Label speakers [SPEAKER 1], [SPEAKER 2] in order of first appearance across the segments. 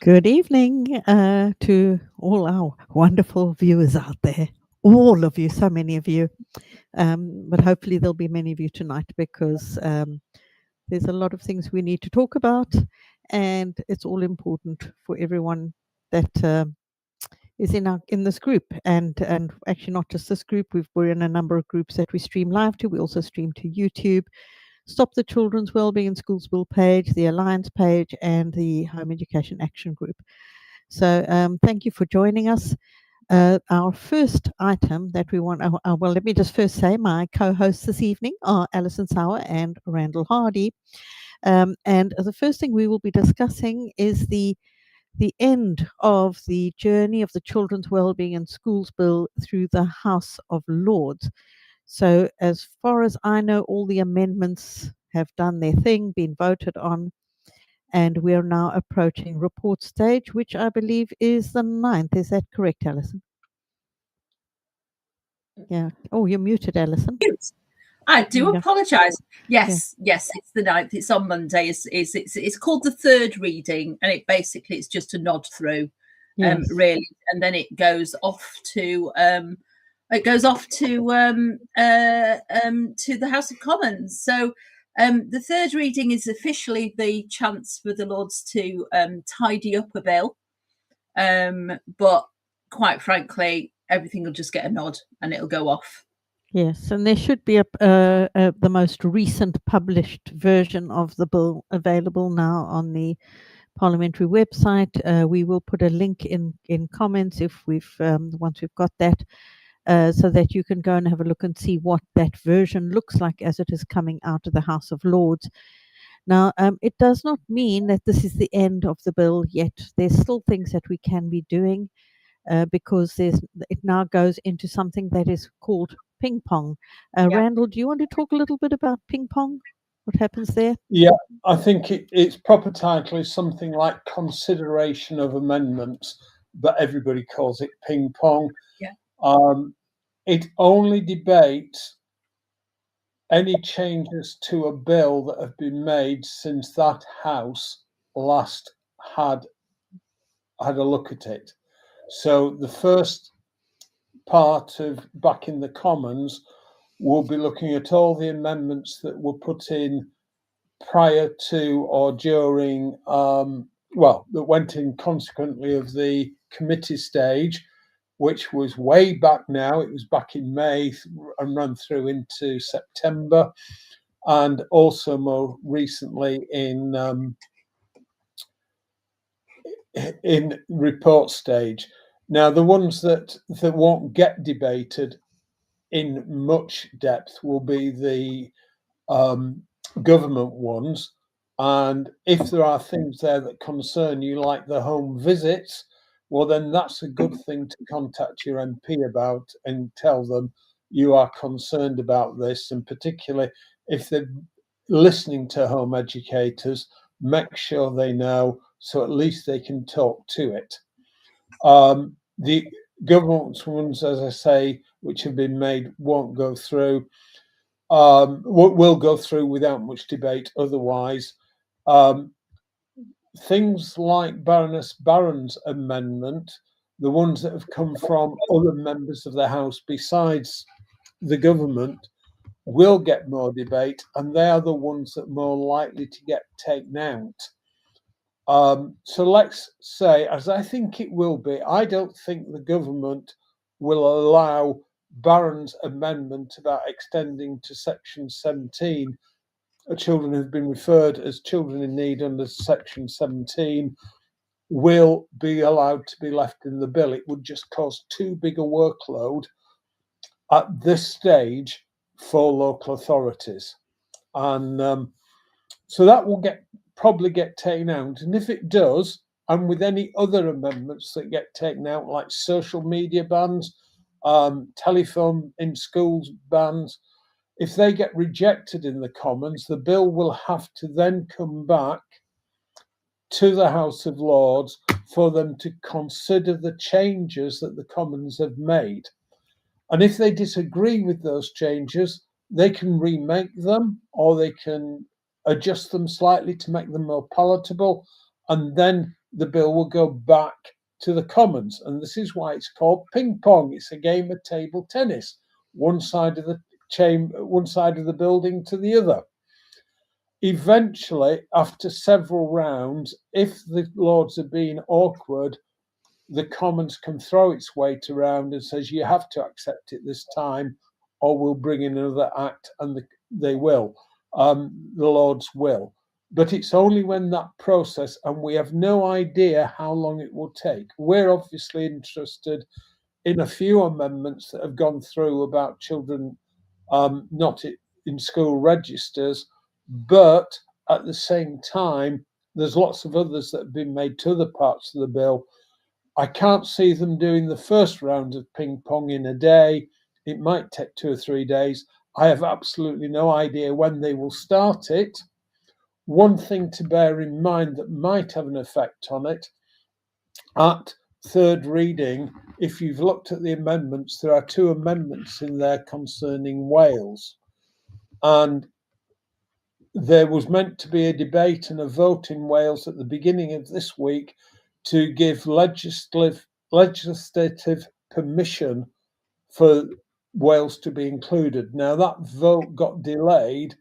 [SPEAKER 1] Good evening to all our wonderful viewers out there. All of you, so many of you. But hopefully, there'll be many of you tonight because there's a lot of things we need to talk about, and it's all important for everyone that is in this group. And actually, not just this group. We're in a number of groups that we stream live to. We also stream to YouTube. Stop the Children's Wellbeing in Schools Bill page, the Alliance page, and the Home Education Action Group. So thank you for joining us. Our first item that we want, well, let me just first say my co-hosts this evening are Alison Sauer and Randall Hardy. And the first thing we will be discussing is the end of the journey of the Children's Wellbeing in Schools Bill through the House of Lords. So as far as I know, all the amendments have done their thing, been voted on, and we are now approaching report stage, which I believe is the 9th. Is that correct, Alison? Yeah. Oh, you're muted, Alison.
[SPEAKER 2] I do
[SPEAKER 1] Yeah.
[SPEAKER 2] apologise.
[SPEAKER 1] Yeah.
[SPEAKER 2] Yes, it's the 9th. It's on Monday. It's called the third reading, and it's just a nod through,
[SPEAKER 1] Yes.
[SPEAKER 2] really, and then it goes off to to the House of Commons. So the third reading is officially the chance for the Lords to tidy up a bill, but quite frankly, everything will just get a nod and it'll go off.
[SPEAKER 1] Yes, and there should be the most recent published version of the bill available now on the parliamentary website. We will put a link in comments if once we've got that, so that you can go and have a look and see what that version looks like as it is coming out of the House of Lords. Now, it does not mean that this is the end of the bill yet. There's still things that we can be doing. Because it now goes into something that is called ping pong. Randall, do you want to talk a little bit about ping pong? What happens there?
[SPEAKER 3] Yeah, I think its proper title is something like consideration of amendments, but everybody calls it ping pong.
[SPEAKER 2] Yeah.
[SPEAKER 3] It only debates any changes to a bill that have been made since that House last had a look at it. So the first part of back in the Commons will be looking at all the amendments that were put in prior to or during, that went in consequently of the committee stage, which was way back now. It was back in May and ran through into September, and also more recently in report stage. Now, the ones that won't get debated in much depth will be the government ones. And if there are things there that concern you, like the home visits, well, then that's a good thing to contact your MP about and tell them you are concerned about this. And particularly if they're listening to home educators, make sure they know so at least they can talk to it. The government ones, as I say, which have been made, won't go through. Will go through without much debate otherwise. Things like Baroness Barron's amendment, the ones that have come from other members of the House besides the government, will get more debate, and they are the ones that are more likely to get taken out. So let's say, as I think it will be, I don't think the government will allow Barron's amendment about extending to Section 17 children who've been referred as children in need under Section 17 will be allowed to be left in the bill. It would just cause too big a workload at this stage for local authorities. And so that will probably get taken out. And if it does, and with any other amendments that get taken out, like social media bans, telephone in schools bans, if they get rejected in the Commons, the bill will have to then come back to the House of Lords for them to consider the changes that the Commons have made. And if they disagree with those changes, they can remake them or they can adjust them slightly to make them more palatable. And then the bill will go back to the Commons. And this is why it's called ping pong. It's a game of table tennis, one side of the one side of the building to the other. Eventually, after several rounds, if the Lords are being awkward, the Commons can throw its weight around and says you have to accept it this time, or we'll bring in another act, and they will. The Lords will. But it's only when that process, and we have no idea how long it will take. We're obviously interested in a few amendments that have gone through about children not in school registers, but at the same time, there's lots of others that have been made to other parts of the bill. I can't see them doing the first round of ping pong in a day. It might take 2 or 3 days. I have absolutely no idea when they will start it. One thing to bear in mind that might have an effect on it, at third reading, if you've looked at the amendments, there are 2 amendments in there concerning Wales. And there was meant to be a debate and a vote in Wales at the beginning of this week to give legislative permission for Wales to be included. Now, that vote got delayed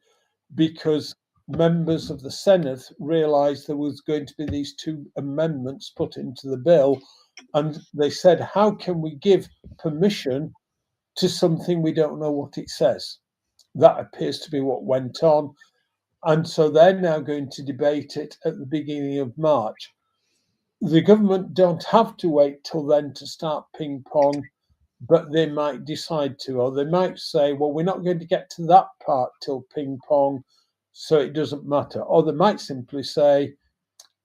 [SPEAKER 3] because members of the Senate realised there was going to be these 2 amendments put into the bill, and they said, how can we give permission to something we don't know what it says? That appears to be what went on. And so they're now going to debate it at the beginning of March. The government don't have to wait till then to start ping pong, but they might decide to, or they might say, well, we're not going to get to that part till ping pong, so it doesn't matter. Or they might simply say,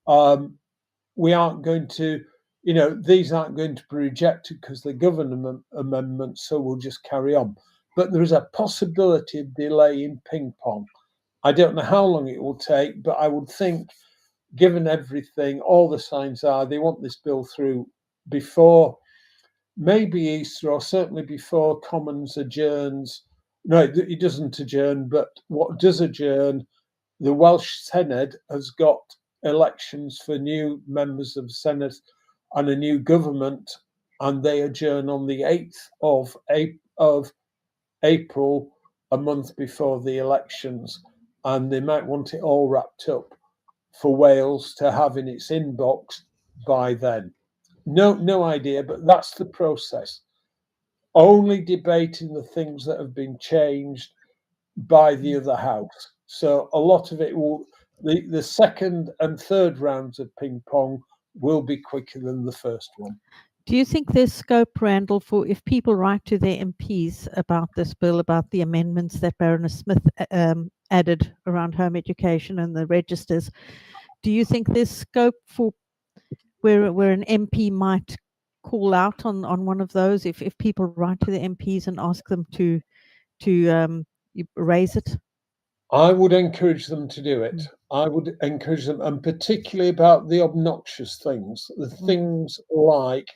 [SPEAKER 3] we aren't going to, these aren't going to be rejected because they're government amendments, so we'll just carry on. But there is a possibility of delay in ping pong. I don't know how long it will take, but I would think, given everything, all the signs are they want this bill through before maybe Easter, or certainly before Commons adjourns. No, it doesn't adjourn, but what does adjourn, the Welsh Senedd has got elections for new members of the Senate and a new government, and they adjourn on the 8th of April, a month before the elections, and they might want it all wrapped up for Wales to have in its inbox by then. No idea, but that's the process. Only debating the things that have been changed by the other house. So a lot of it will, the second and third rounds of ping pong will be quicker than the first one.
[SPEAKER 1] Do you think there's scope, Randall, for if people write to their MPs about this bill, about the amendments that Baroness Smith added around home education and the registers, do you think there's scope for where an MP might call out on one of those if people write to the MPs and ask them to raise it?
[SPEAKER 3] I would encourage them to do it. I would encourage them, and particularly about the obnoxious things, the things like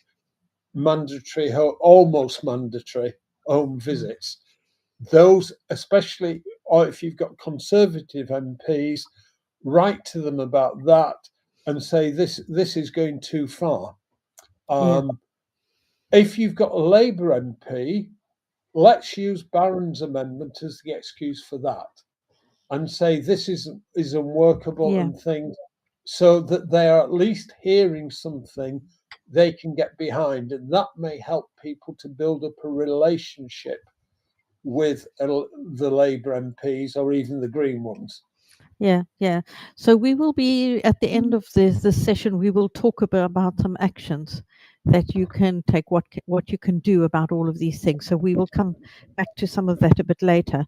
[SPEAKER 3] mandatory, almost mandatory home visits. Those, especially, or if you've got Conservative MPs, write to them about that and say this is going too far. If you've got a Labour MP, let's use Barron's amendment as the excuse for that, and say this is unworkable and things, so that they are at least hearing something they can get behind, and that may help people to build up a relationship with the Labour MPs or even the Green ones.
[SPEAKER 1] Yeah. So we will be at the end of this session. We will talk about some actions that you can take, what you can do about all of these things. So we will come back to some of that a bit later.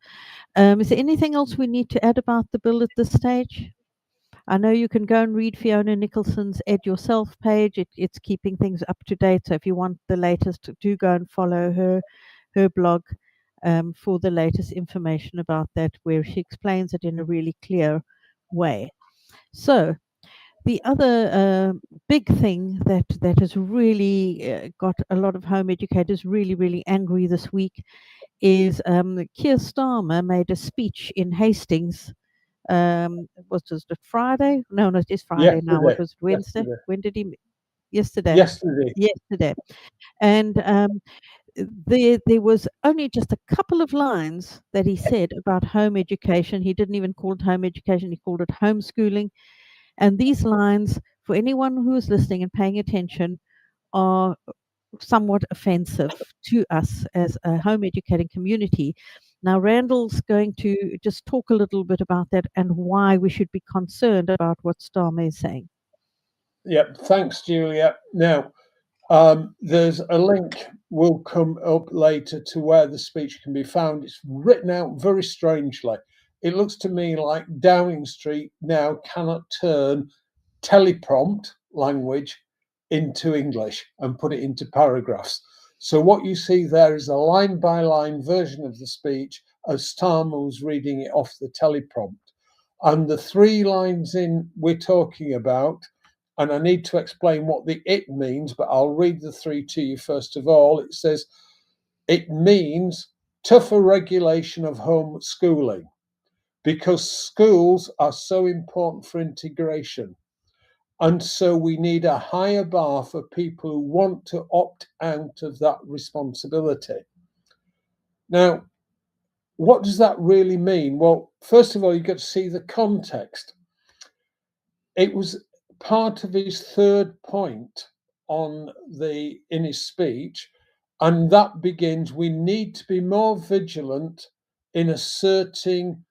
[SPEAKER 1] Is there anything else we need to add about the bill at this stage? I know you can go and read Fiona Nicholson's Ed Yourself page. It's keeping things up to date. So if you want the latest, do go and follow her blog for the latest information about that, where she explains it in a really clear way. So the other big thing that has really got a lot of home educators really angry this week is Keir Starmer made a speech in Hastings Was it Friday? No, it is Friday now. What was it, Wednesday?
[SPEAKER 3] Yesterday.
[SPEAKER 1] When did he? Yesterday.
[SPEAKER 3] Yesterday.
[SPEAKER 1] Yesterday. And there was only just a couple of lines that he said about home education. He didn't even call it home education, he called it homeschooling. And these lines, for anyone who is listening and paying attention, are somewhat offensive to us as a home educating community. Now, Randall's going to just talk a little bit about that and why we should be concerned about what Starmer is saying.
[SPEAKER 3] Yep, thanks, Julia. Now, there's a link will come up later to where the speech can be found. It's written out very strangely. It looks to me like Downing Street now cannot turn teleprompt language into English and put it into paragraphs. So what you see there is a line-by-line version of the speech as Starmer was reading it off the teleprompt. And the 3 lines in we're talking about, and I need to explain what the it means, but I'll read the 3 to you first of all. It says, it means tougher regulation of homeschooling because schools are so important for integration. And so we need a higher bar for people who want to opt out of that responsibility. Now, what does that really mean? Well, first of all, you've got to see the context. It was part of his 3rd point in his speech, and that begins, we need to be more vigilant in asserting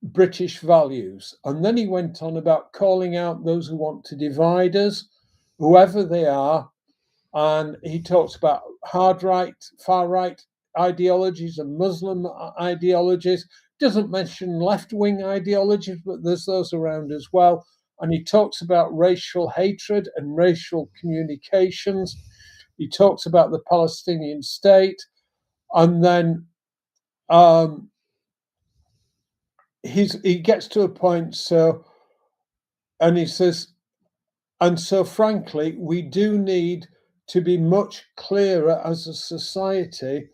[SPEAKER 3] British values. And then he went on about calling out those who want to divide us, whoever they are. And he talks about hard right, far right ideologies and Muslim ideologies. Doesn't mention left-wing ideologies, but there's those around as well. And he talks about racial hatred and racial communications. He talks about the Palestinian state. And then he gets to a point, and he says, and so frankly, we do need to be much clearer as a society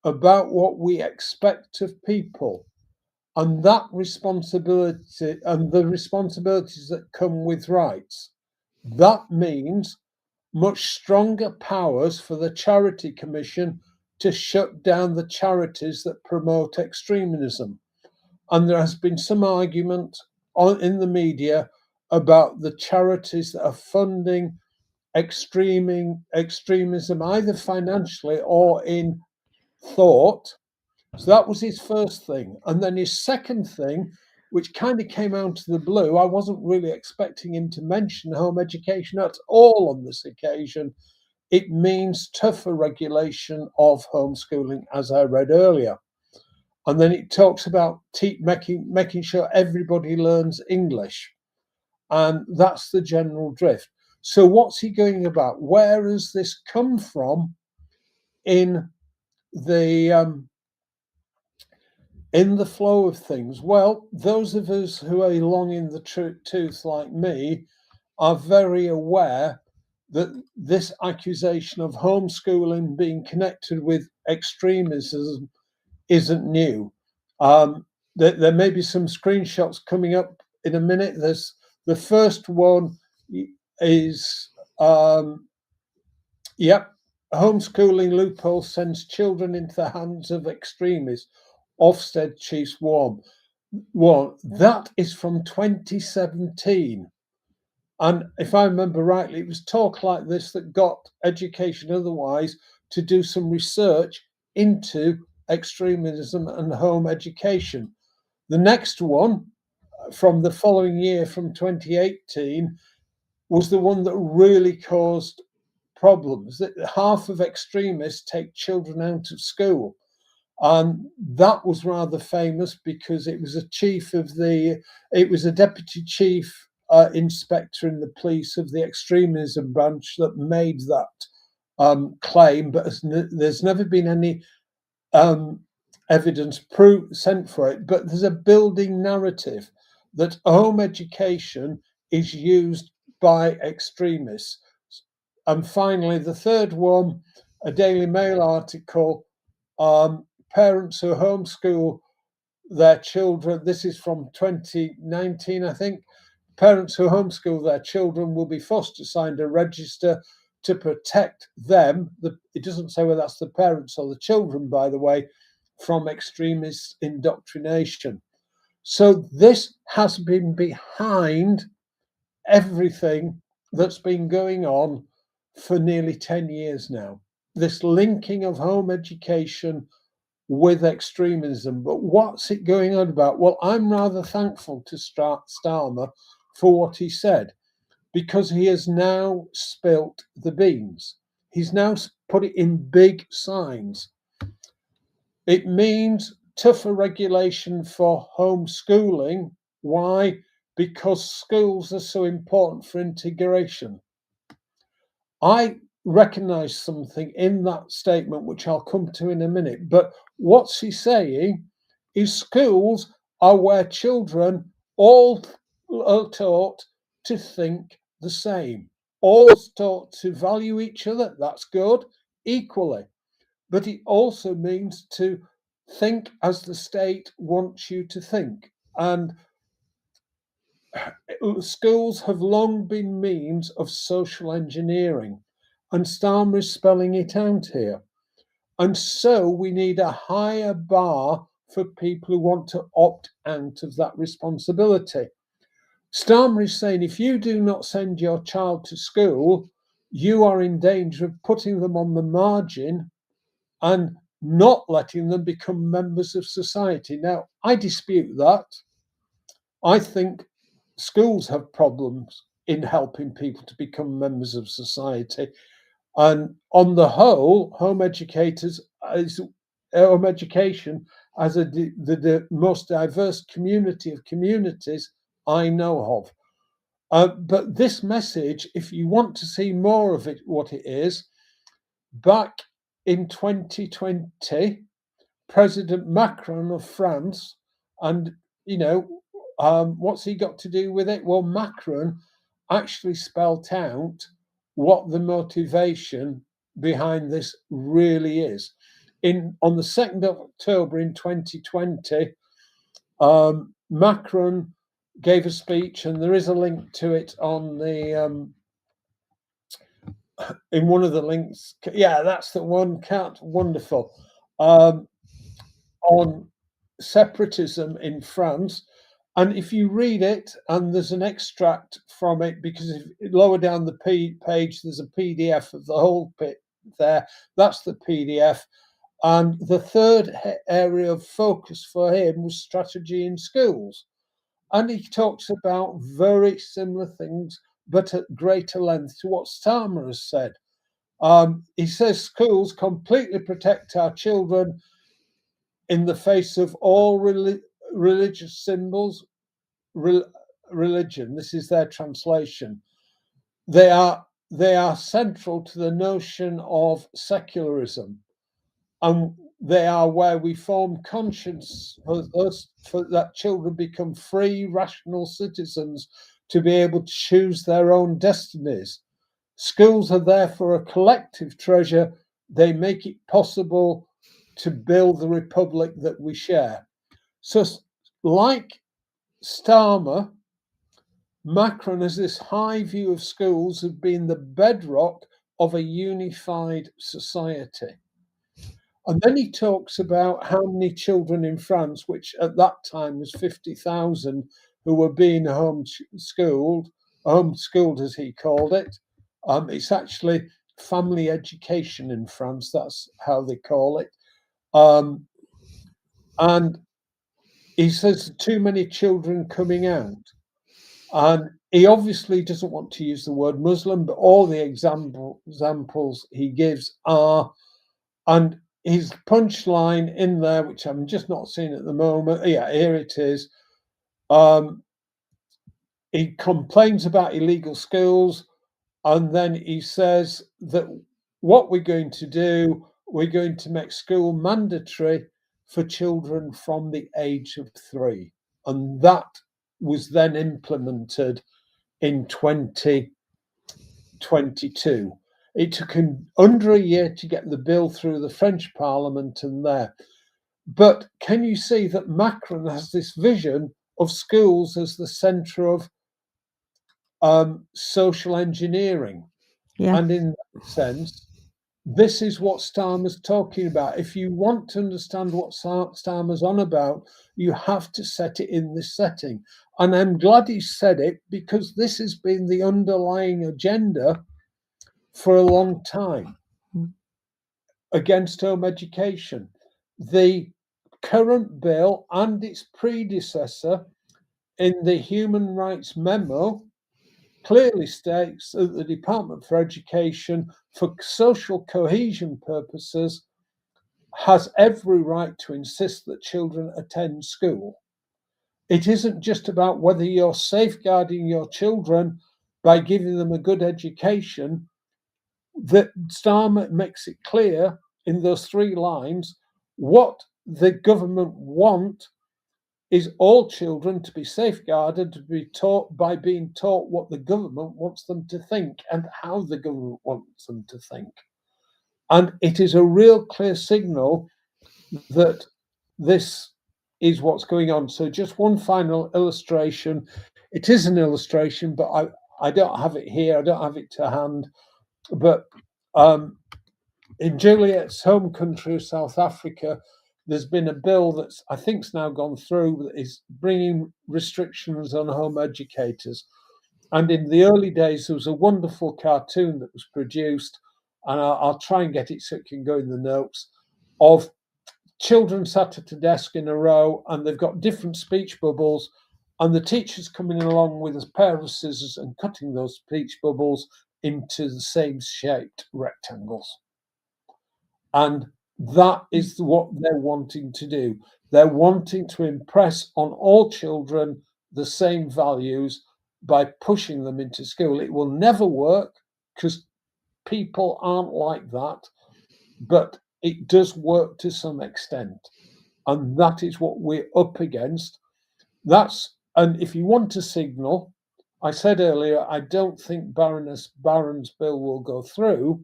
[SPEAKER 3] about what we expect of people and that responsibility and the responsibilities that come with rights. That means much stronger powers for the Charity Commission to shut down the charities that promote extremism. And there has been some argument in the media about the charities that are funding extremism, either financially or in thought. So that was his first thing. And then his second thing, which kind of came out of the blue, I wasn't really expecting him to mention home education at all on this occasion. It means tougher regulation of homeschooling, as I read earlier. And then it talks about making sure everybody learns English. And that's the general drift. So what's he going about? Where has this come from in the flow of things? Well, those of us who are long in the tooth like me are very aware that this accusation of homeschooling being connected with extremism isn't new. There may be some screenshots coming up in a minute. There's the first one is homeschooling loophole sends children into the hands of extremists. Ofsted Chiefs warn. That is from 2017. And if I remember rightly, it was talk like this that got Education Otherwise to do some research into extremism and home education. The next one from the following year, from 2018, was the one that really caused problems. That half of extremists take children out of school. And that was rather famous because it was a deputy chief inspector in the police of the extremism branch that made that claim, but there's never been any evidence sent for it. But there's a building narrative that home education is used by extremists. And finally, the third one, a Daily Mail article, parents who homeschool their children, this is from 2019, I think, parents who homeschool their children will be forced to sign a register to protect them. It doesn't say whether that's the parents or the children, by the way, from extremist indoctrination. So this has been behind everything that's been going on for nearly 10 years now. This linking of home education with extremism. But what's it going on about? Well, I'm rather thankful to Starmer for what he said, because he has now spilt the beans. He's now put it in big signs. It means tougher regulation for homeschooling. Why? Because schools are so important for integration. I recognize something in that statement, which I'll come to in a minute. But what's he saying is schools are where children all are taught to think the same, all taught to value each other. That's good, equally. But it also means to think as the state wants you to think. And schools have long been means of social engineering, and Starmer is spelling it out here. And so we need a higher bar for people who want to opt out of that responsibility. Starmer is saying if you do not send your child to school, you are in danger of putting them on the margin and not letting them become members of society. Now, I dispute that. I think schools have problems in helping people to become members of society. And on the whole, home education as the most diverse community of communities I know of. But this message, if you want to see more of it, what it is, back in 2020, President Macron of France, and what's he got to do with it? Well, Macron actually spelt out what the motivation behind this really is. On the 2nd of October in 2020, Macron gave a speech, and there is a link to it on the in one of the links. Yeah, that's the one. Wonderful. On separatism in France. And if you read it, and there's an extract from it, because if lower down the page, there's a PDF of the whole bit there. That's the PDF. And the third area of focus for him was strategy in schools. And he talks about very similar things, but at greater length to what Starmer has said. He says schools completely protect our children in the face of all religious symbols, religion. This is their translation. They are central to the notion of secularism, and they are where we form conscience for that children become free, rational citizens to be able to choose their own destinies. Schools are therefore a collective treasure. They make it possible to build the republic that we share. So, like Starmer, Macron has this high view of schools as being the bedrock of a unified society. And then he talks about how many children in France, which at that time was 50,000, who were being homeschooled as he called it. It's actually family education in France. That's how they call it. And he says too many children coming out. And he obviously doesn't want to use the word Muslim, but all the examples he gives are, and his punchline in there, which I'm just not seeing at the moment. Yeah, here it is. He complains about illegal schools, and then he says that what we're going to do, we're going to make school mandatory for children from the age of 3. And that was then implemented in 2022. It took him under a year to get the bill through the French Parliament and there. But can you see that Macron has this vision of schools as the centre of social engineering?
[SPEAKER 1] Yeah.
[SPEAKER 3] And in that sense, this is what Starmer's talking about. If you want to understand what Starmer's on about, you have to set it in this setting. And I'm glad he said it, because this has been the underlying agenda for a long time against home education. The current bill and its predecessor in the Human Rights Memo clearly states that the Department for Education, for social cohesion purposes, has every right to insist that children attend school. It isn't just about whether you're safeguarding your children by giving them a good education. That Starmer makes it clear in those 3 lines what the government want is all children to be safeguarded, to be taught by being taught what the government wants them to think and how the government wants them to think. And it is a real clear signal that this is what's going on. So just one final illustration. It is an illustration, but I don't have it here. I don't have it to hand. But in Juliet's home country, South Africa, there's been a bill that's, I think's now gone through, that is bringing restrictions on home educators. And in the early days, there was a wonderful cartoon that was produced, and I'll try and get it so it can go in the notes, of children sat at a desk in a row, and they've got different speech bubbles, and the teacher's coming along with a pair of scissors and cutting those speech bubbles into the same shaped rectangles. And that is what they're wanting to do. They're wanting to impress on all children the same values by pushing them into school. It will never work because people aren't like that, but it does work to some extent. And that is what we're up against. And if you want a signal, I said earlier, I don't think Baroness Barron's bill will go through.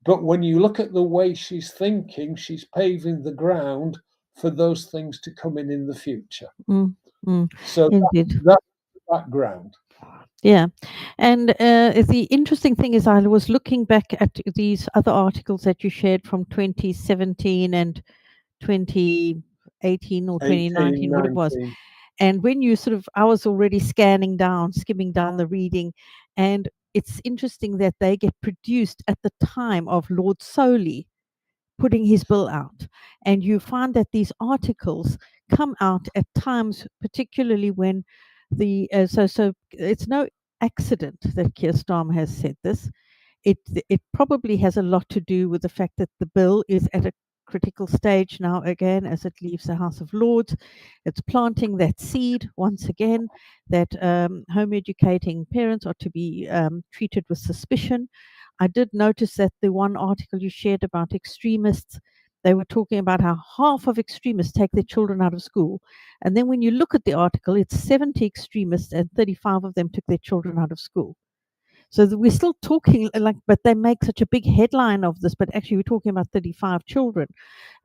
[SPEAKER 3] But when you look at the way she's thinking, she's paving the ground for those things to come in the future. So
[SPEAKER 1] Indeed.
[SPEAKER 3] that's the background.
[SPEAKER 1] Yeah. And the interesting thing is, I was looking back at these other articles that you shared from 2017 and 2018 or 2019,
[SPEAKER 3] 18,
[SPEAKER 1] what it was.
[SPEAKER 3] 19.
[SPEAKER 1] And when you I was already scanning down, skimming down the reading, and it's interesting that they get produced at the time of Lord Soley putting his bill out. And you find that these articles come out at times, particularly when so it's no accident that Keir Starmer has said this. It probably has a lot to do with the fact that the bill is at a critical stage now again as it leaves the House of Lords. It's planting that seed once again that home educating parents are to be treated with suspicion. I did notice that the one article you shared about extremists, they were talking about how half of extremists take their children out of school. And then when you look at the article, it's 70 extremists and 35 of them took their children out of school. So we're still talking but they make such a big headline of this, but actually we're talking about 35 children.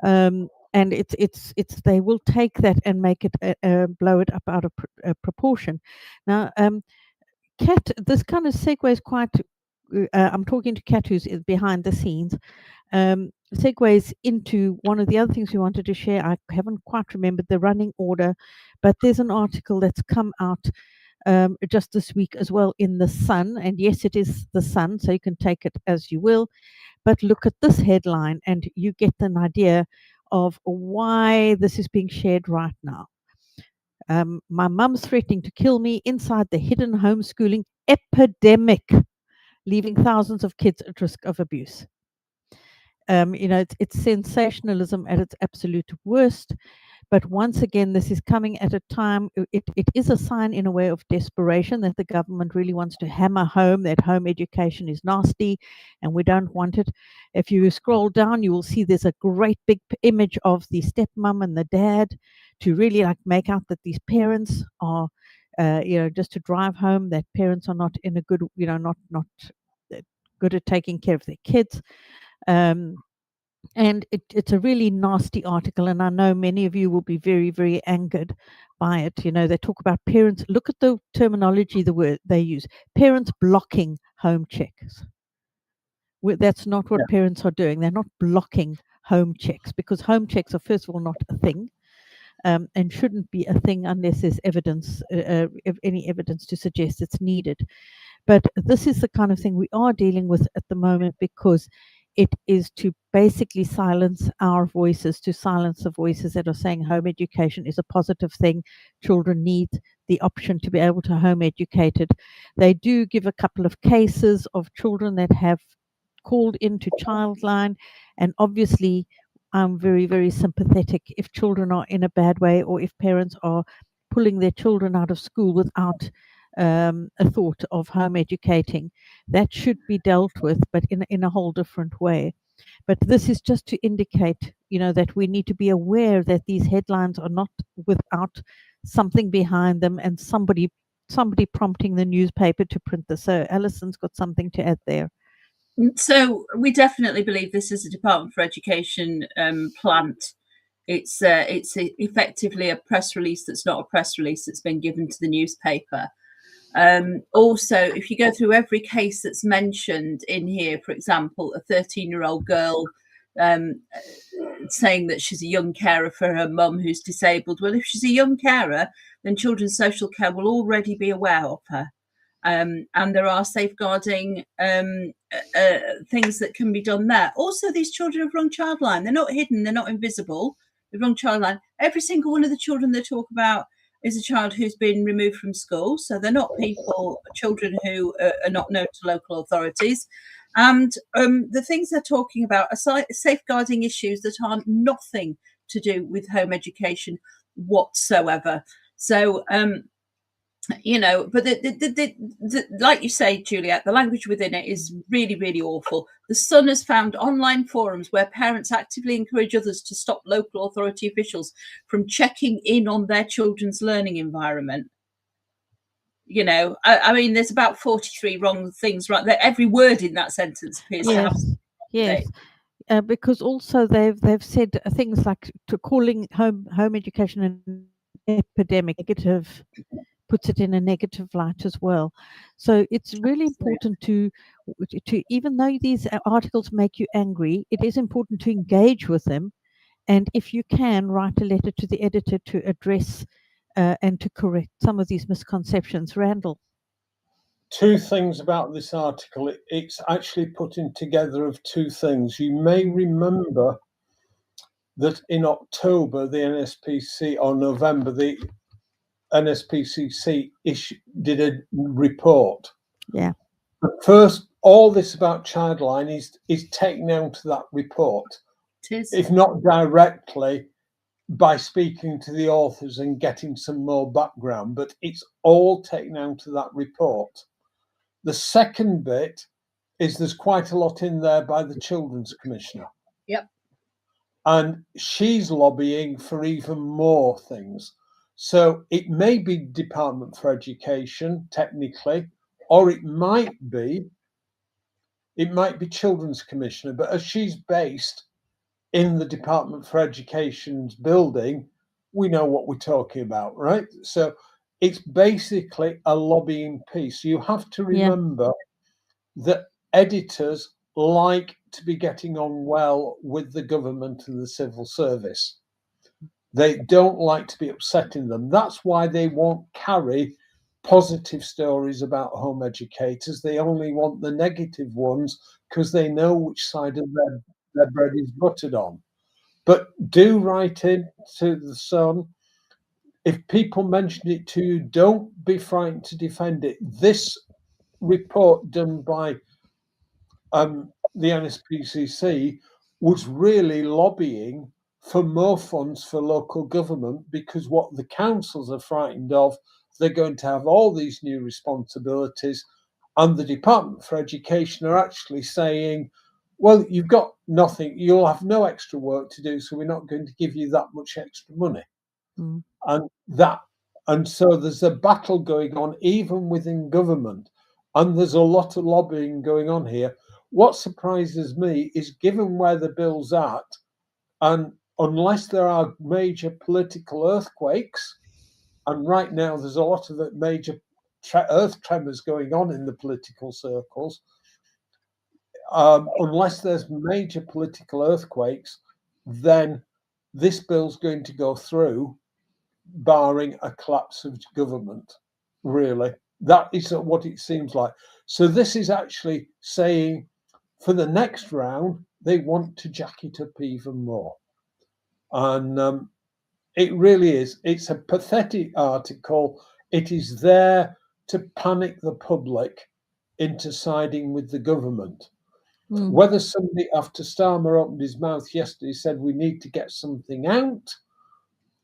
[SPEAKER 1] And it's they will take that and make it blow it up out of proportion. Now, Kat, this kind of segues quite. I'm talking to Kat, who's behind the scenes. Segues into one of the other things we wanted to share. I haven't quite remembered the running order, but there's an article that's come out just this week as well in the Sun. And yes, it is the Sun, so you can take it as you will. But look at this headline, and you get an idea of why this is being shared right now. My mum's threatening to kill me inside the hidden homeschooling epidemic, leaving thousands of kids at risk of abuse. It's sensationalism at its absolute worst. But once again, this is coming at a time, it is a sign in a way of desperation that the government really wants to hammer home that home education is nasty and we don't want it. If you scroll down, you will see there's a great big image of the stepmom and the dad to really make out that these parents are, just to drive home that parents are not in a good, not good at taking care of their kids. And it's a really nasty article, and I know many of you will be very, very angered by it. You know, they talk about parents. Look at the terminology, the word they use: parents blocking home checks. That's not
[SPEAKER 3] Yeah.
[SPEAKER 1] what parents are doing. They're not blocking home checks, because home checks are, first of all, not a thing, and shouldn't be a thing unless there's evidence, any evidence to suggest it's needed. But this is the kind of thing we are dealing with at the moment, because it is to basically silence our voices, to silence the voices that are saying home education is a positive thing. Children need the option to be able to home educated. They do give a couple of cases of children that have called into Childline, and obviously I'm very, very sympathetic if children are in a bad way, or if parents are pulling their children out of school without a thought of home educating. That should be dealt with, but in a whole different way. But this is just to indicate, that we need to be aware that these headlines are not without something behind them, and somebody prompting the newspaper to print this. So Alison's got something to add there.
[SPEAKER 2] So we definitely believe this is a Department for Education plant. It's effectively a press release that's not a press release that's been given to the newspaper. Also, if you go through every case that's mentioned in here, for example, a 13-year-old girl saying that she's a young carer for her mum who's disabled. Well, if she's a young carer, then children's social care will already be aware of her. And there are safeguarding things that can be done there. Also, these children have rung Childline. They're not hidden, they're not invisible. They've rung Childline. Every single one of the children they talk about is a child who's been removed from school. So they're not children who are not known to local authorities. And the things they're talking about are safeguarding issues that are nothing to do with home education whatsoever. So, but like you say, Juliet, the language within it is really, really awful. The Sun has found online forums where parents actively encourage others to stop local authority officials from checking in on their children's learning environment. I mean, there's about 43 wrong things right there. Every word in that sentence appears to have.
[SPEAKER 1] Yes. Because also they've said things like to calling home education an epidemic negative, puts it in a negative light as well. So it's really important to even though these articles make you angry, it is important to engage with them, and if you can, write a letter to the editor to address and to correct some of these misconceptions. Randall.
[SPEAKER 3] Two things about this article. It's actually putting together of two things. You may remember that in October, the NSPC, or November, the NSPCC did a report.
[SPEAKER 1] Yeah.
[SPEAKER 3] But first, all this about Childline is taken out of that report.
[SPEAKER 2] It is.
[SPEAKER 3] If not directly, by speaking to the authors and getting some more background, but it's all taken out of that report. The second bit is there's quite a lot in there by the Children's Commissioner.
[SPEAKER 2] Yep.
[SPEAKER 3] And she's lobbying for even more things. So it may be Department for Education, technically, or it might be Children's Commissioner, but as she's based in the Department for Education's building, we know what we're talking about, right? So it's basically a lobbying piece. You have to remember that editors like to be getting on well with the government and the civil service. They don't like to be upsetting them. That's why they won't carry positive stories about home educators. They only want the negative ones because they know which side of their bread is buttered on. But do write in to the Sun. If people mention it to you, don't be frightened to defend it. This report done by the NSPCC was really lobbying for more funds for local government, because what the councils are frightened of, they're going to have all these new responsibilities, and the Department for Education are actually saying, well, you've got nothing, you'll have no extra work to do, so we're not going to give you that much extra money. And so there's a battle going on even within government, and there's a lot of lobbying going on here. what surprises me is, given where the bill's at, and unless there are major political earthquakes, and right now there's a lot of major earth tremors going on in the political circles, unless there's major political earthquakes, then this bill's going to go through, barring a collapse of government. Really, that is what it seems like. So this is actually saying, for the next round, they want to jack it up even more. And it really is. It's a pathetic article. It is there to panic the public into siding with the government. Whether somebody, after Starmer opened his mouth yesterday, said we need to get something out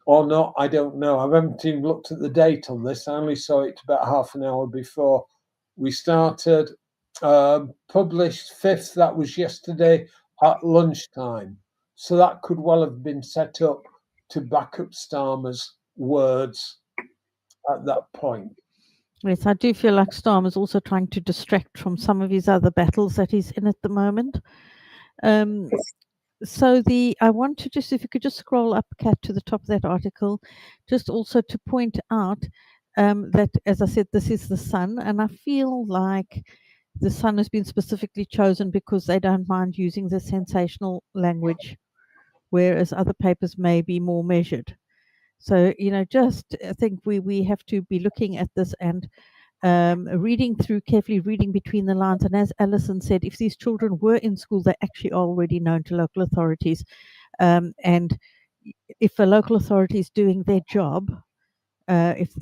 [SPEAKER 3] or not, I don't know. I haven't even looked at the date on this. I only saw it about half an hour before we started. Published 5th, that was yesterday at lunchtime. So that could well have been set up to back up Starmer's words at that point.
[SPEAKER 1] Yes, I do feel like Starmer's also trying to distract from some of his other battles that he's in at the moment. So I want to just, if you could just scroll up, Kat, to the top of that article, just also to point out that, as I said, this is the Sun, and I feel like the Sun has been specifically chosen because they don't mind using the sensational language, whereas other papers may be more measured. So, just I think we have to be looking at this and reading through carefully, reading between the lines. And as Alison said, if these children were in school, they're actually already known to local authorities. And if a local authority is doing their job, if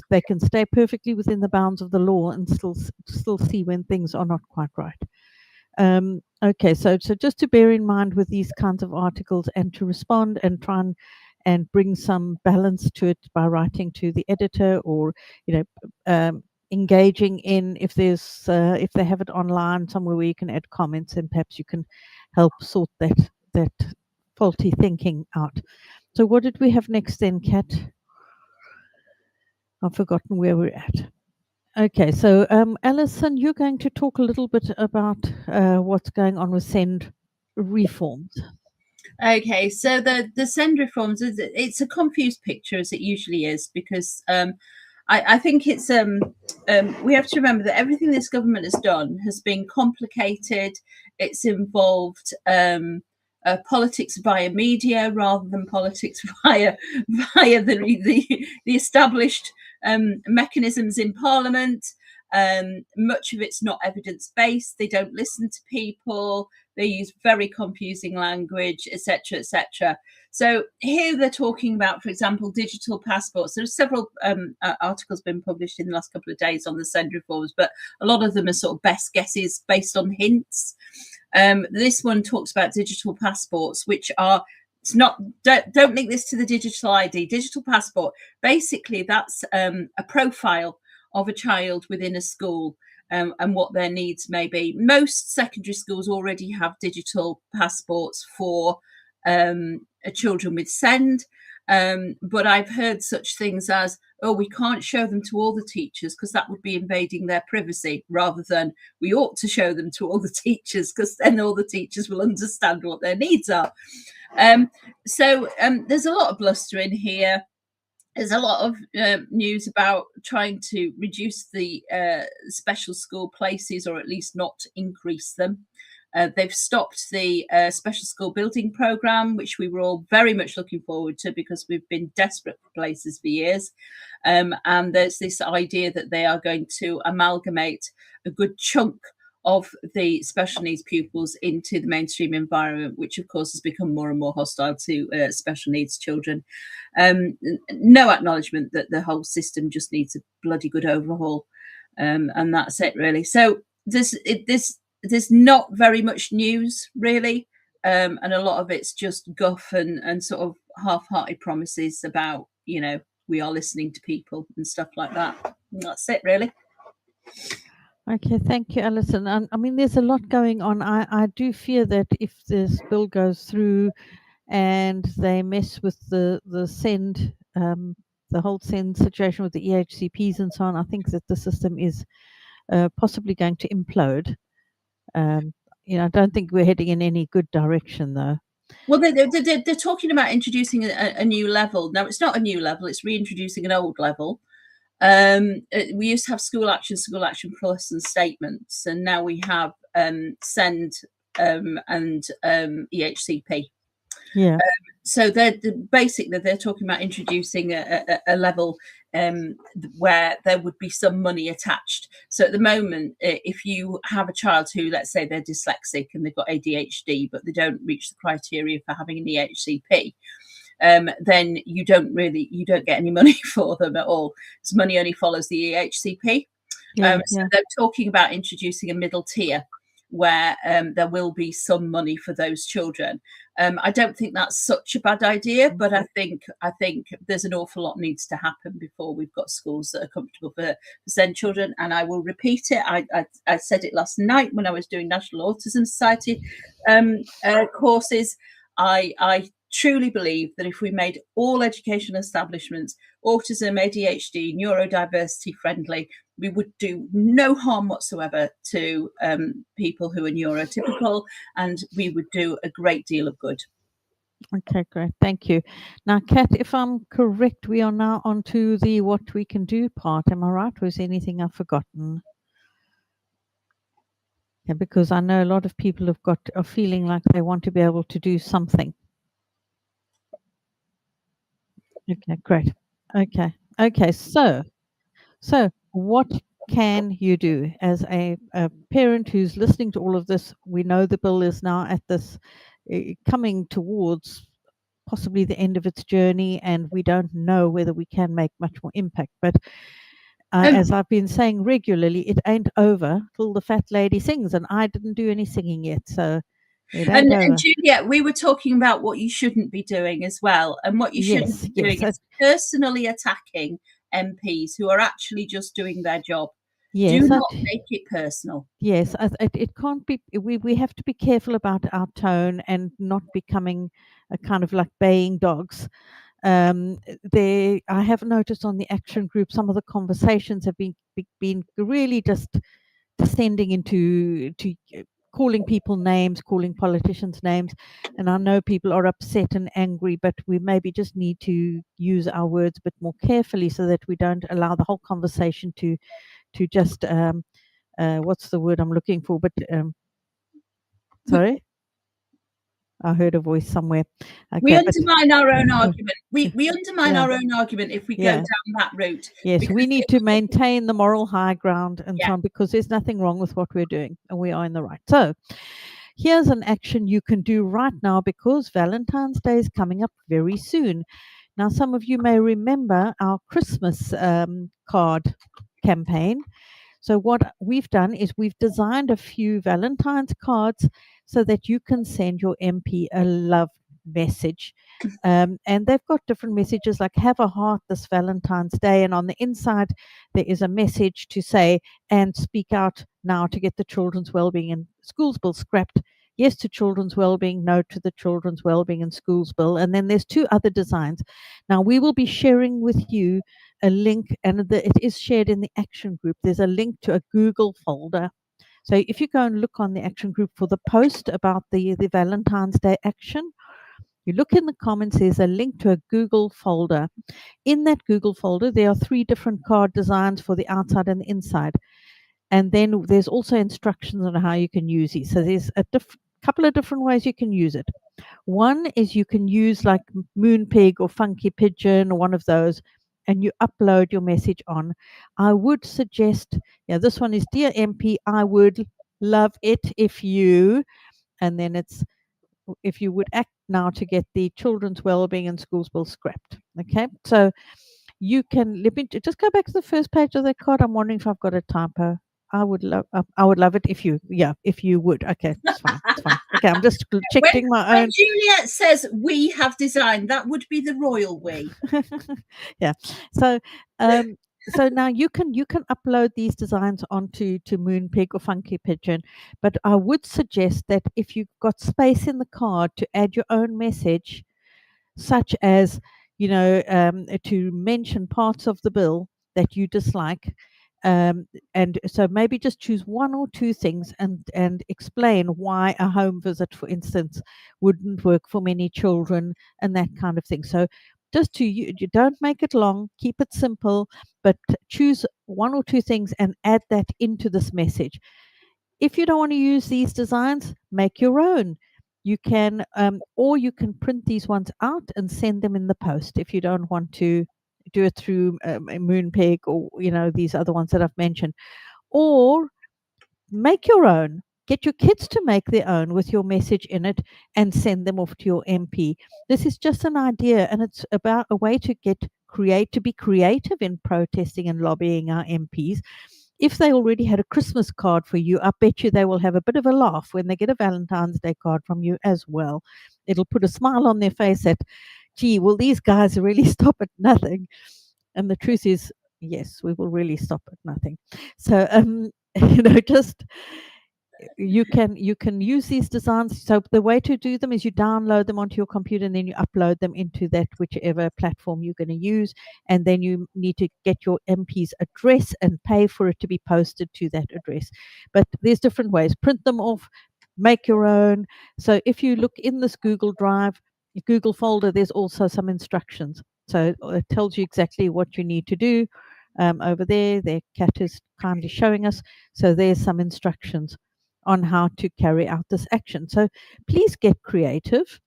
[SPEAKER 1] they can stay perfectly within the bounds of the law and still see when things are not quite right. Okay, so just to bear in mind with these kinds of articles, and to respond and try and bring some balance to it by writing to the editor, or engaging in, if they have it online somewhere where you can add comments, and perhaps you can help sort that faulty thinking out. So what did we have next then, Kat? I've forgotten where we're at. Okay, so Alison, you're going to talk a little bit about what's going on with SEND reforms.
[SPEAKER 2] Okay, so the SEND reforms, it's a confused picture, as it usually is, because I think it's we have to remember that everything this government has done has been complicated. It's involved politics via media rather than politics via the established mechanisms in Parliament. Much of it's not evidence-based. They don't listen to people. They use very confusing language, etc., etc. So here they're talking about, for example, digital passports. There's several articles been published in the last couple of days on the SEND reforms, but a lot of them are sort of best guesses based on hints. This one talks about digital passports, which are, it's not, don't link this to the digital ID. Digital passport, basically that's a profile of a child within a school, and what their needs may be. Most secondary schools already have digital passports for children with SEND, but I've heard such things as, oh, we can't show them to all the teachers because that would be invading their privacy, rather than we ought to show them to all the teachers because then all the teachers will understand what their needs are. So there's a lot of bluster in here. There's a lot of news about trying to reduce the special school places, or at least not increase them. They've stopped the special school building programme, which we were all very much looking forward to because we've been desperate for places for years. And there's this idea that they are going to amalgamate a good chunk of the special needs pupils into the mainstream environment, which of course has become more and more hostile to special needs children. No acknowledgement that the whole system just needs a bloody good overhaul, and that's it really. So there's not very much news really, and a lot of it's just guff and sort of half-hearted promises about, we are listening to people and stuff like that. And that's it really.
[SPEAKER 1] Okay, thank you, Alison. I mean, there's a lot going on. I do fear that if this bill goes through and they mess with the SEND, the whole SEND situation with the EHCPs and so on, I think that the system is possibly going to implode. Um, I don't think we're heading in any good direction, though.
[SPEAKER 2] Well, they're talking about introducing a new level. Now, it's not a new level; it's reintroducing an old level. We used to have school action plus, and statements, and now we have send and EHCP.
[SPEAKER 1] Yeah.
[SPEAKER 2] So they're basically they're talking about introducing a level where there would be some money attached. So at the moment, if you have a child who, let's say, they're dyslexic and they've got ADHD, but they don't reach the criteria for having an EHCP, then you don't get any money for them at all, because money only follows the EHCP. So they're talking about introducing a middle tier where there will be some money for those children. I don't think that's such a bad idea, but I think there's an awful lot needs to happen before we've got schools that are comfortable for SEND children. And I will repeat it. I said it last night when I was doing National Autism Society courses. I truly believe that if we made all educational establishments autism, ADHD, neurodiversity friendly, we would do no harm whatsoever to people who are neurotypical, and we would do a great deal of good.
[SPEAKER 1] Okay, great. Thank you. Now, Kat, if I'm correct, we are now on to the what we can do part. Am I right? Was anything I've forgotten? Yeah, because I know a lot of people have got a feeling like they want to be able to do something. Okay, great. Okay. So what can you do as a parent who's listening to all of this? We know the bill is now at this coming towards possibly the end of its journey, and we don't know whether we can make much more impact. But as I've been saying regularly, it ain't over till the fat lady sings, and I didn't do any singing yet, so it ain't over.
[SPEAKER 2] And Juliet, we were talking about what you shouldn't be doing as well, and what you shouldn't be doing is personally attacking MPs who are actually just doing their job.
[SPEAKER 1] Yes,
[SPEAKER 2] do not make it personal.
[SPEAKER 1] Yes, it can't be. We have to be careful about our tone and not becoming a kind of like baying dogs. I have noticed on the action group some of the conversations have been really just descending into calling people names, calling politicians names, and I know people are upset and angry, but we maybe just need to use our words a bit more carefully so that we don't allow the whole conversation to just what's the word I'm looking for? But sorry. I heard a voice somewhere. Okay,
[SPEAKER 2] we undermine our own argument. We undermine our own argument if we go down that route.
[SPEAKER 1] Yes, we need to maintain the moral high ground and so on, because there's nothing wrong with what we're doing and we are in the right. So here's an action you can do right now, because Valentine's Day is coming up very soon. Now, some of you may remember our Christmas card campaign. So what we've done is we've designed a few Valentine's cards so that you can send your MP a love message. And they've got different messages like have a heart this Valentine's Day. And on the inside, there is a message to say, and speak out now to get the children's wellbeing and schools bill scrapped. Yes to children's wellbeing, no to the children's wellbeing and schools bill. And then there's two other designs. Now we will be sharing with you a link, and it is shared in the action group. There's a link to a Google folder. So if you go and look on the action group for the post about the Valentine's Day action, you look in the comments, there's a link to a Google folder. In that Google folder, there are 3 different card designs for the outside and the inside. And then there's also instructions on how you can use these. So there's a couple of different ways you can use it. One is you can use like Moonpig or Funky Pigeon or one of those, and you upload your message on. I would suggest, this one is Dear MP, I would love it if you, and then it's if you would act now to get the children's wellbeing and schools bill scrapped. Okay, so you can let me just go back to the first page of the card. I'm wondering if I've got a typo. I would love it if you would. Okay, it's fine. Okay, I'm just checking my own.
[SPEAKER 2] When Juliet says we have designed, that would be the royal we.
[SPEAKER 1] Yeah. So so now you can upload these designs onto Moonpig or Funky Pigeon, but I would suggest that if you've got space in the card to add your own message, such as to mention parts of the bill that you dislike, And so maybe just choose one or two things and explain why a home visit, for instance, wouldn't work for many children and that kind of thing. So just you don't make it long, keep it simple, but choose one or two things and add that into this message. If you don't want to use these designs, make your own. You can, or you can print these ones out and send them in the post if you don't want to do it through Moonpig or these other ones that I've mentioned. Or make your own. Get your kids to make their own with your message in it and send them off to your MP. This is just an idea, and it's about a way to be creative in protesting and lobbying our MPs. If they already had a Christmas card for you, I bet you they will have a bit of a laugh when they get a Valentine's Day card from you as well. It'll put a smile on their face that, gee, will these guys really stop at nothing? And the truth is, yes, we will really stop at nothing. So, just you can use these designs. So the way to do them is you download them onto your computer and then you upload them into that whichever platform you're going to use, and then you need to get your MP's address and pay for it to be posted to that address. But there's different ways. Print them off, make your own. So if you look in this Google Drive, Google folder, there's also some instructions. So it tells you exactly what you need to do. Over there, their cat is kindly showing us. So there's some instructions on how to carry out this action. So please get creative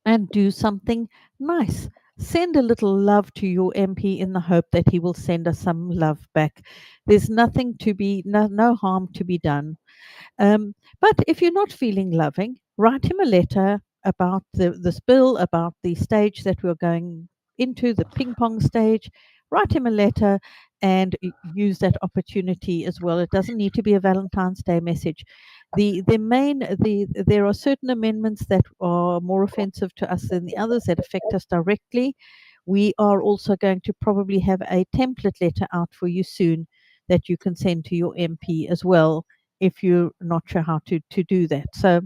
[SPEAKER 1] and do something nice. Send a little love to your MP in the hope that he will send us some love back. There's nothing to be, no harm to be done. But if you're not feeling loving, write him a letter about this bill, about the stage that we're going into, the ping pong stage. Write him a letter and use that opportunity as well. It doesn't need to be a Valentine's Day message. There are certain amendments that are more offensive to us than the others that affect us directly. We are also going to probably have a template letter out for you soon that you can send to your MP as well if you're not sure how to do that. So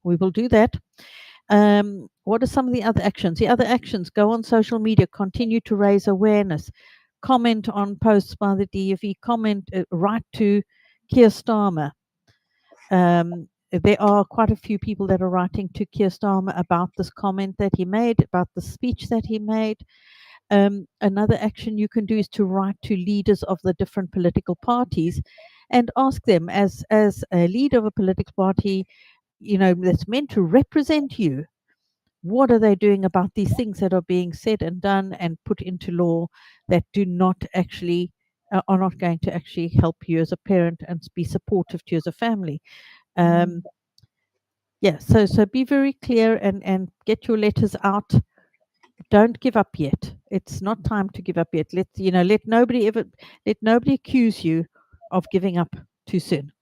[SPEAKER 1] we will do that. What are some of the other actions? The other actions: go on social media, continue to raise awareness, comment on posts by the DFE, write to Keir Starmer. There are quite a few people that are writing to Keir Starmer about this comment that he made, about the speech that he made. Another action you can do is to write to leaders of the different political parties and ask them, as a leader of a political party, that's meant to represent you, what are they doing about these things that are being said and done and put into law that do not actually are not going to actually help you as a parent and be supportive to you as a family. Yeah, so be very clear and get your letters out. Don't give up yet. It's not time to give up yet. Let nobody accuse you of giving up too soon.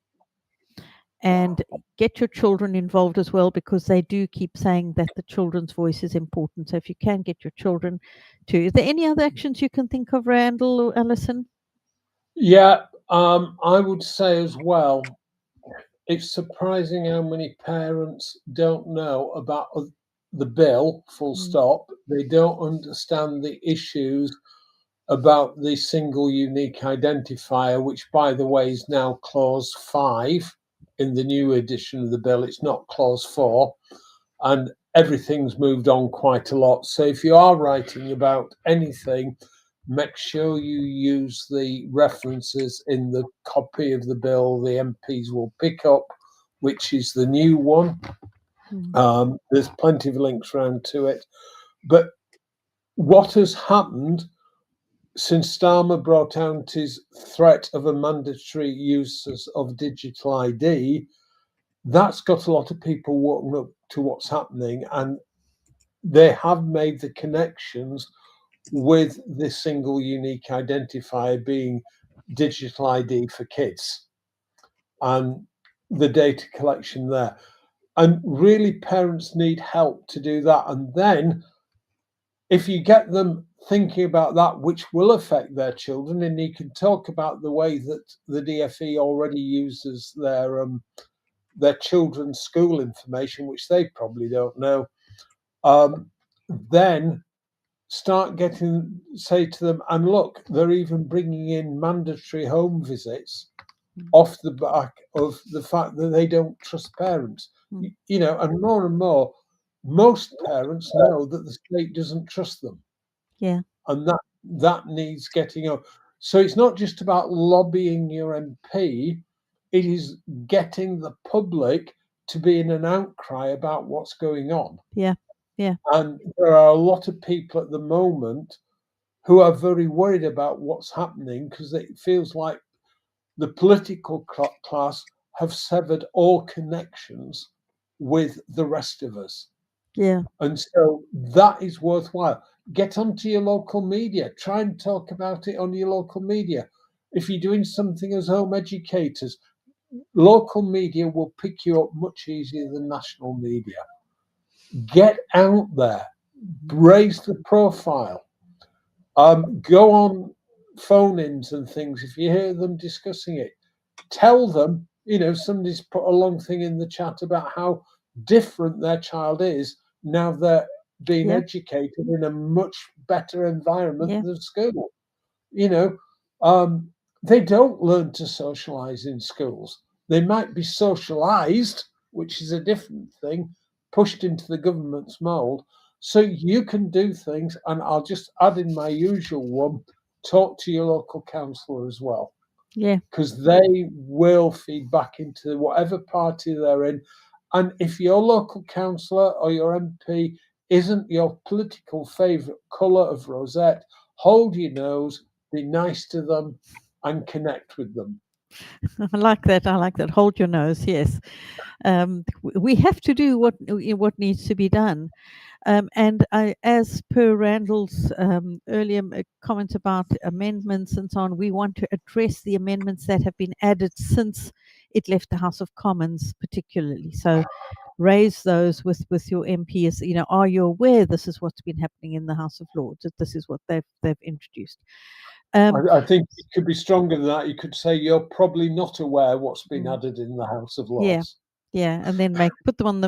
[SPEAKER 1] And get your children involved as well, because they do keep saying that the children's voice is important. So if you can get your children to, is there any other actions you can think of, Randall or Alison?
[SPEAKER 3] Yeah, I would say as well, it's surprising how many parents don't know about the bill, full stop. They don't understand the issues about the single unique identifier, which, by the way, is now clause 5 in the new edition of the bill. It's not clause 4, and everything's moved on quite a lot. So if you are writing about anything, make sure you use the references in the copy of the bill the MPs will pick up, which is the new one. There's plenty of links around to it. But what has happened since Starmer brought out his threat of a mandatory use of digital ID, that's got a lot of people woken up to what's happening, and they have made the connections with the single unique identifier being digital ID for kids and the data collection there. And really, parents need help to do that. And then if you get them thinking about that, which will affect their children, and you can talk about the way that the DFE already uses their children's school information, which they probably don't know, then start say to them, and look, they're even bringing in mandatory home visits
[SPEAKER 1] Mm.
[SPEAKER 3] off the back of the fact that they don't trust parents.
[SPEAKER 1] Mm.
[SPEAKER 3] And more, most parents know that the state doesn't trust them,
[SPEAKER 1] Yeah.
[SPEAKER 3] and that needs getting up. So it's not just about lobbying your MP; it is getting the public to be in an outcry about what's going on.
[SPEAKER 1] Yeah. Yeah.
[SPEAKER 3] And there are a lot of people at the moment who are very worried about what's happening because it feels like the political class have severed all connections with the rest of us.
[SPEAKER 1] Yeah.
[SPEAKER 3] And so that is worthwhile. Get onto your local media, try and talk about it on your local media. If you're doing something as home educators, local media will pick you up much easier than national media. Get out there, raise the profile. Go on phone ins and things if you hear them discussing it. Tell them, somebody's put a long thing in the chat about how different their child is now they're being
[SPEAKER 1] Yeah.
[SPEAKER 3] educated in a much better environment
[SPEAKER 1] Yeah.
[SPEAKER 3] than school. You know, um, they don't learn to socialize in schools. They might be socialized, which is a different thing, pushed into the government's mold. So you can do things, and I'll just add in my usual one: talk to your local councillor as well,
[SPEAKER 1] Yeah.
[SPEAKER 3] because they will feed back into whatever party they're in. And if your local councillor or your MP isn't your political favourite colour of rosette, hold your nose, be nice to them, and connect with them.
[SPEAKER 1] I like that. I like that. Hold your nose. Yes. We have to do what needs to be done. And as per Randall's earlier comment about amendments and so on, we want to address the amendments that have been added since it left the House of Commons, particularly. So raise those with your MPs. Are you aware this is what's been happening in the House of Lords? That this is what they've introduced. Um,
[SPEAKER 3] I think it could be stronger than that. You could say you're probably not aware what's been
[SPEAKER 1] mm,
[SPEAKER 3] added in the House of
[SPEAKER 1] yeah.
[SPEAKER 3] Lords.
[SPEAKER 1] Yeah, and then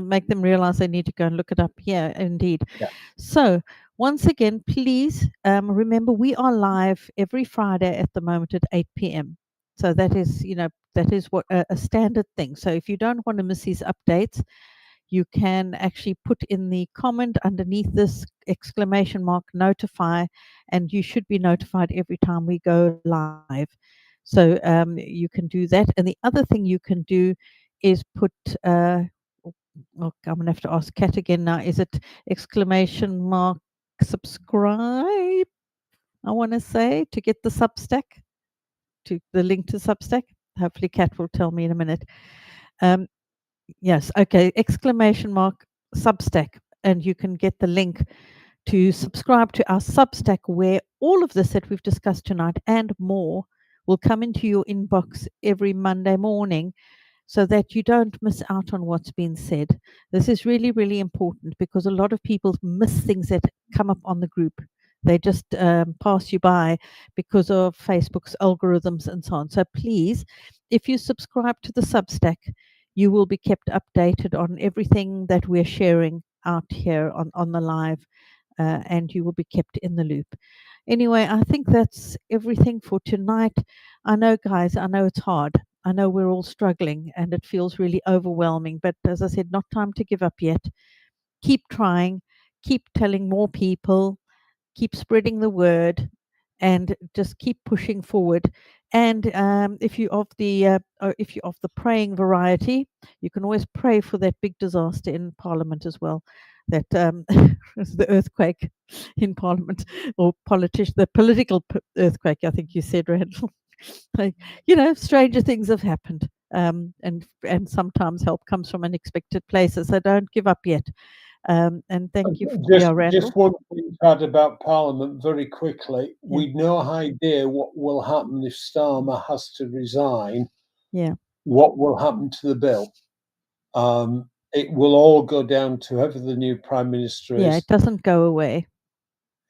[SPEAKER 1] make them realize they need to go and look it up. Yeah, indeed.
[SPEAKER 3] Yeah.
[SPEAKER 1] So once again, please remember we are live every Friday at the moment at 8 p.m. So that is what a standard thing. So if you don't want to miss these updates, you can actually put in the comment underneath this exclamation mark notify, and you should be notified every time we go live. So you can do that. And the other thing you can do is put I'm gonna have to ask Kat again now. Is it exclamation mark subscribe? I want to say to get the Substack, to the link to Substack. Hopefully, Kat will tell me in a minute. Um, yes, okay. Exclamation mark Substack, and you can get the link to subscribe to our Substack, where all of this that we've discussed tonight and more will come into your inbox every Monday morning so that you don't miss out on what's been said. This is really, really important because a lot of people miss things that come up on the group. They just pass you by because of Facebook's algorithms and so on. So please, if you subscribe to the Substack, you will be kept updated on everything that we're sharing out here on the live, and you will be kept in the loop. Anyway, I think that's everything for tonight. I know, guys, I know it's hard. I know we're all struggling and it feels really overwhelming. But as I said, not time to give up yet. Keep trying, keep telling more people, keep spreading the word, and just keep pushing forward. And if you're of the praying variety, you can always pray for that big disaster in Parliament as well. That the earthquake in Parliament, or the political earthquake. I think you said, Randall. Like, stranger things have happened, and sometimes help comes from unexpected places. So don't give up yet. And thank you, yeah,
[SPEAKER 3] Just
[SPEAKER 1] Randall.
[SPEAKER 3] one thing to add about Parliament very quickly.
[SPEAKER 1] Yeah,
[SPEAKER 3] We no idea what will happen if Starmer has to resign.
[SPEAKER 1] yeah,
[SPEAKER 3] What will happen to the bill? It will all go down to whoever the new prime minister
[SPEAKER 1] yeah. It
[SPEAKER 3] is.
[SPEAKER 1] doesn't go away.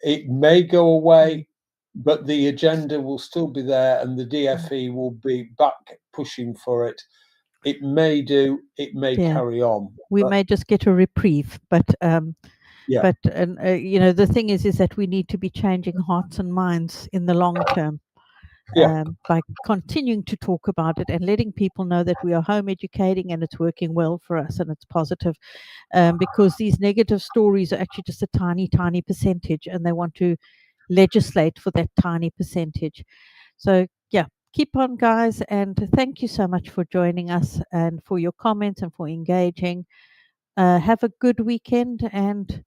[SPEAKER 3] It may go
[SPEAKER 1] Mm.
[SPEAKER 3] away, but the agenda will still be there, and the DFE will be back pushing for it. It may do. It may
[SPEAKER 1] Yeah,
[SPEAKER 3] carry on.
[SPEAKER 1] we
[SPEAKER 3] But
[SPEAKER 1] may just get a reprieve, but
[SPEAKER 3] Yeah.
[SPEAKER 1] But the thing is that we need to be changing hearts and minds in the long term.
[SPEAKER 3] Yeah.
[SPEAKER 1] By continuing to talk about it and letting people know that we are home educating and it's working well for us and it's positive, because these negative stories are actually just a tiny, tiny percentage, and they want to legislate for that tiny percentage. So, yeah, keep on, guys, and thank you so much for joining us and for your comments and for engaging. Have a good weekend, and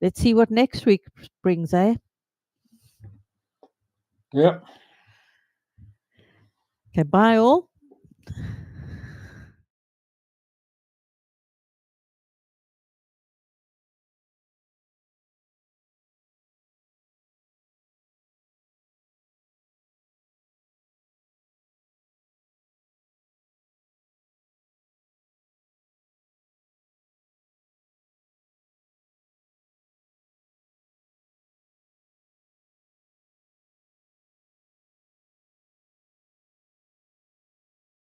[SPEAKER 1] let's see what next week brings, eh?
[SPEAKER 3] Yeah.
[SPEAKER 1] Okay, bye all.